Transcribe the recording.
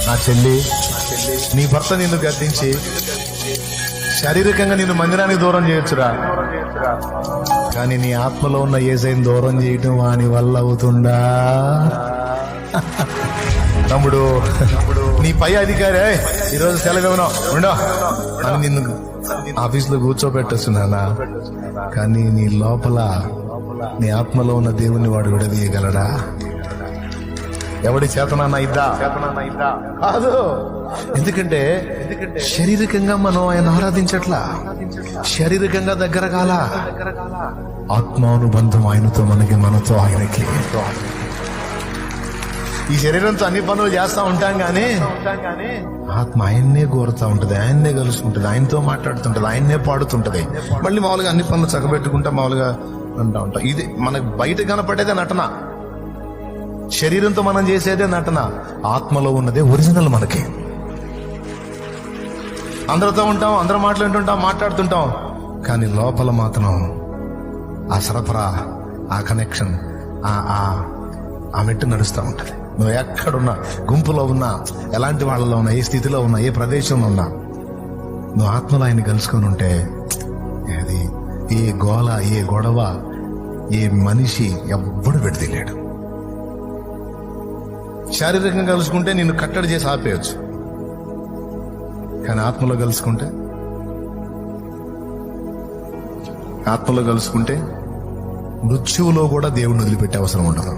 నా చెల్లి, నీ భర్త నిన్ను గద్దించి శారీరకంగా నిన్ను మందిరానికి దూరం చేయొచ్చురా, కానీ నీ ఆత్మలో ఉన్న యేసయ్యను దూరం చేయటం వాని వల్ల అవుతుందా? తమ్ముడు, నీ పై అధికారే ఈరోజు సెలవునా ఉండో అని నిన్ను ఆఫీసులో కూర్చోబెట్టొస్తున్నానా, కానీ నీ లోపల నీ ఆత్మలో ఉన్న దేవుణ్ణి వాడు విడదీయగలడా? ఎవడి చేతనన్నా ఇద్దా కాదు. ఎందుకంటే శారీరకంగా మనం ఆయన ఆరాధించట్లా, శారీరకంగా దగ్గర కాల, ఆత్మానుబంధం ఆయనతో మనతో ఆయనకి. ఈ శరీరంతో అన్ని పనులు చేస్తా ఉంటాం గానీ ఆత్మ ఆయన్నే కోరుతా ఉంటది, ఆయన్నే కలుసుకుంటది, ఆయనతో మాట్లాడుతుంటది, ఆయన్నే పాడుతుంటది. మళ్ళీ మామూలుగా అన్ని పనులు చక్కబెట్టుకుంటా మామూలుగా అంటా ఉంటాం. ఇది మనకు బయట కనపడేదే నటన, శరీరంతో మనం చేసేదే నటన, ఆత్మలో ఉన్నదే ఒరిజినల్. మనకి అందరితో ఉంటాం, అందరూ మాట్లాడుతుంటాం, కానీ లోపల మాత్రం ఆ సరఫరా, ఆ కనెక్షన్, ఆ మెట్టు నడుస్తూ ఉంటది. నువ్వు ఎక్కడున్నా, గుంపులో ఉన్నా, ఎలాంటి వాళ్ళలో ఉన్నా, ఏ స్థితిలో ఉన్నా, ఏ ప్రదేశంలో ఉన్నా, నువ్వు ఆత్మలో ఆయన కలుసుకొని ఉంటే అది ఏ గోల, ఏ గొడవ, ఏ మనిషి ఎవ్వడు విడదీయలేడు. శారీరకంగా కలుసుకుంటే నిన్ను కట్టడి చేసి ఆపేయచ్చు, కానీ ఆత్మలో కలుసుకుంటే మృత్యువులో కూడా దేవుడిని వదిలిపెట్టే అవసరం ఉండదు.